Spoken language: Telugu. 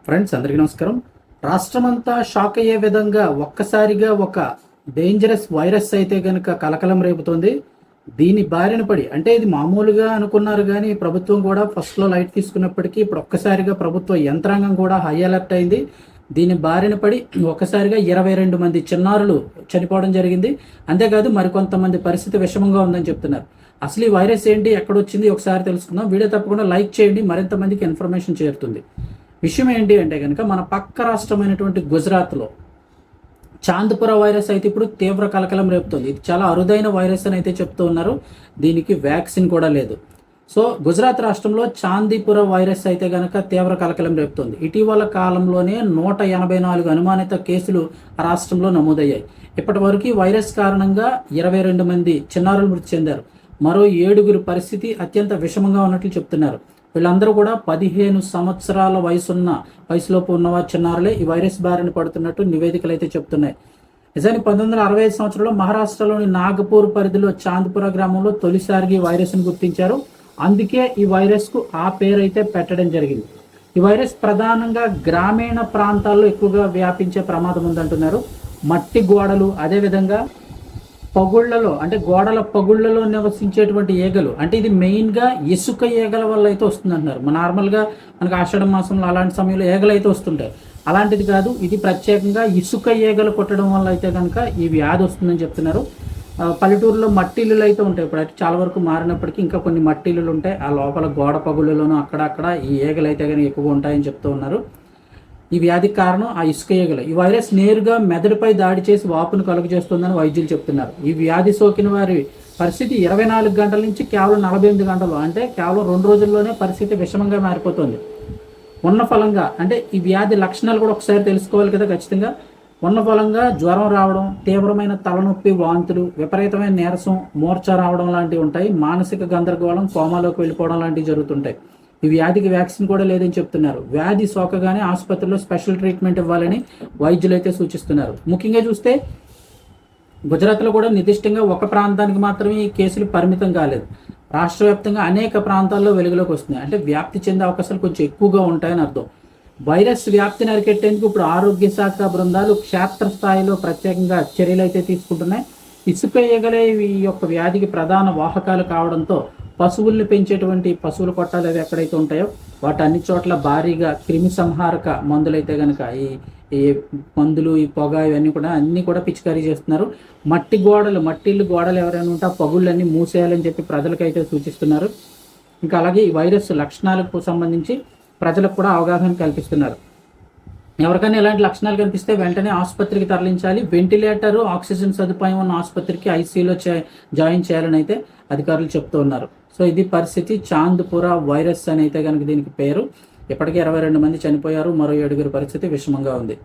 ఫ్రెండ్స్ అందరికీ నమస్కారం. రాష్ట్రమంతా షాక్ అయ్యే విధంగా ఒక్కసారిగా ఒక డేంజరస్ వైరస్ అయితే కనుక కలకలం రేపుతోంది. దీని బారిన పడి అంటే ఇది మామూలుగా అనుకున్నారు కానీ ప్రభుత్వం కూడా ఫస్ట్లో లైట్ తీసుకున్నప్పటికీ ఇప్పుడు ఒక్కసారిగా ప్రభుత్వ యంత్రాంగం కూడా హై అలర్ట్ అయింది. దీని బారిన పడి ఒక్కసారిగా 22 మంది చిన్నారులు చనిపోవడం జరిగింది. అంతేకాదు మరికొంతమంది పరిస్థితి విషమంగా ఉందని చెప్తున్నారు. అసలు ఈ వైరస్ ఏంటి, ఎక్కడొచ్చింది ఒకసారి తెలుసుకుందాం. వీడియో తప్పకుండా లైక్ చేయండి, మరింత మందికి ఇన్ఫర్మేషన్ చేరుతుంది. విషయం ఏంటి అంటే కనుక మన పక్క రాష్ట్రమైనటువంటి గుజరాత్లో చాంద్పుర వైరస్ అయితే ఇప్పుడు తీవ్ర కలకలం రేపుతుంది. ఇది చాలా అరుదైన వైరస్ అని అయితే చెప్తూ ఉన్నారు. దీనికి వ్యాక్సిన్ కూడా లేదు. సో గుజరాత్ రాష్ట్రంలో చాందీపుర వైరస్ అయితే కనుక తీవ్ర కలకలం రేపుతుంది. ఇటీవల కాలంలోనే 184 అనుమానిత కేసులు ఆ రాష్ట్రంలో నమోదయ్యాయి. ఇప్పటి వరకు వైరస్ కారణంగా 22 మంది చిన్నారులు మృతి చెందారు. మరో 7 పరిస్థితి అత్యంత విషమంగా ఉన్నట్లు చెప్తున్నారు. వీళ్ళందరూ కూడా 15 సంవత్సరాల వయసులోపు ఉన్నవారు చిన్నారులే ఈ వైరస్ బారిన పడుతున్నట్టు నివేదికలు అయితే చెప్తున్నాయి. నిజానికి 1965 సంవత్సరంలో మహారాష్ట్రలోని నాగపూర్ పరిధిలో చాంద్పుర గ్రామంలో తొలిసారిగా ఈ వైరస్ను గుర్తించారు. అందుకే ఈ వైరస్కు ఆ పేరు అయితే పెట్టడం జరిగింది. ఈ వైరస్ ప్రధానంగా గ్రామీణ ప్రాంతాల్లో ఎక్కువగా వ్యాపించే ప్రమాదం ఉందంటున్నారు. మట్టి గోడలు, అదేవిధంగా పగుళ్లలో అంటే గోడల పగుళ్లలో నివసించేటువంటి ఈగలు, అంటే ఇది మెయిన్గా ఇసుక ఈగల వల్ల అయితే వస్తుంది అంటున్నారు. నార్మల్గా మనకు ఆషాఢ మాసంలో అలాంటి సమయంలో ఈగలు అయితే వస్తుంటాయి. అలాంటిది కాదు, ఇది ప్రత్యేకంగా ఇసుక ఈగలు కొట్టడం వల్ల అయితే కనుక ఈ వ్యాధి వస్తుందని చెప్తున్నారు. పల్లెటూరులో మట్టిల్లులు అయితే ఉంటాయి. ఇప్పుడు అయితే చాలా వరకు మారినప్పటికీ ఇంకా కొన్ని మట్టిల్లులు ఉంటాయి. ఆ లోపల గోడ పగుళ్ళలోనూ అక్కడక్కడ ఈ ఈగలు అయితే కానీ ఎక్కువగా ఉంటాయని చెప్తూ ఉన్నారు. ఈ వ్యాధికి కారణం ఆ ఇసుక ఈగలు. ఈ వైరస్ నేరుగా మెదడుపై దాడి చేసి వాపును కలుగజేస్తుందని వైద్యులు చెప్తున్నారు. ఈ వ్యాధి సోకిన వారి పరిస్థితి 24 గంటల నుంచి కేవలం 48 గంటలు, అంటే కేవలం 2 రోజుల్లోనే పరిస్థితి విషమంగా మారిపోతుంది. ఉన్న ఫలంగా అంటే ఈ వ్యాధి లక్షణాలు కూడా ఒకసారి తెలుసుకోవాలి కదా ఖచ్చితంగా. ఉన్న ఫలంగా జ్వరం రావడం, తీవ్రమైన తలనొప్పి, వాంతులు, విపరీతమైన నీరసం, మూర్ఛ రావడం లాంటివి ఉంటాయి. మానసిక గందరగోళం, కోమాలోకి వెళ్ళిపోవడం లాంటివి జరుగుతుంటాయి. ఈ వ్యాధికి వ్యాక్సిన్ కూడా లేదని చెప్తున్నారు. వ్యాధి సోకగానే ఆసుపత్రిలో స్పెషల్ ట్రీట్మెంట్ ఇవ్వాలని వైద్యులు అయితే సూచిస్తున్నారు. ముఖ్యంగా చూస్తే గుజరాత్లో కూడా నిర్దిష్టంగా ఒక ప్రాంతానికి మాత్రమే ఈ కేసులు పరిమితం కాలేదు. రాష్ట్ర వ్యాప్తంగా అనేక ప్రాంతాల్లో వెలుగులోకి వస్తున్నాయి. అంటే వ్యాప్తి చెందే అవకాశాలు కొంచెం ఎక్కువగా ఉంటాయని అర్థం. వైరస్ వ్యాప్తిని అరికెట్టేందుకు ఇప్పుడు ఆరోగ్య శాఖ బృందాలు క్షేత్రస్థాయిలో ప్రత్యేకంగా చర్యలు అయితే తీసుకుంటున్నాయి. ఇసుక ఈగలే ఈ యొక్క వ్యాధికి ప్రధాన వాహకాలు కావడంతో పశువుల్ని పెంచేటువంటి పశువుల కొట్టాలు అవి ఎక్కడైతే ఉంటాయో వాటి అన్ని చోట్ల భారీగా క్రిమి సంహారక మందులైతే కనుక ఈ మందులు, ఈ పొగ, ఇవన్నీ కూడా అన్నీ కూడా పిచికారీ చేస్తున్నారు. మట్టిల్లు గోడలు ఎవరైనా ఉంటే ఆ పగుళ్ళన్నీ మూసేయాలని చెప్పి ప్రజలకైతే సూచిస్తున్నారు. ఇంకా అలాగే ఈ వైరస్ లక్షణాలకు సంబంధించి ప్రజలకు కూడా అవగాహన కల్పిస్తున్నారు. ఎవరికైనా ఇలాంటి లక్షణాలు కనిపిస్తే వెంటనే ఆసుపత్రికి తరలించాలి. వెంటిలేటర్, ఆక్సిజన్ సదుపాయం ఉన్న ఆసుపత్రికి ఐసీయూలో జాయిన్ చేయాలని అయితే అధికారులు చెప్తూ ఉన్నారు. సో ఇది పరిస్థితి. చాంద్పుర వైరస్ అని అయితే కనుక దీనికి పేరు. ఇప్పటికే 22 మంది చనిపోయారు. మరో 7 పరిస్థితి విషమంగా ఉంది.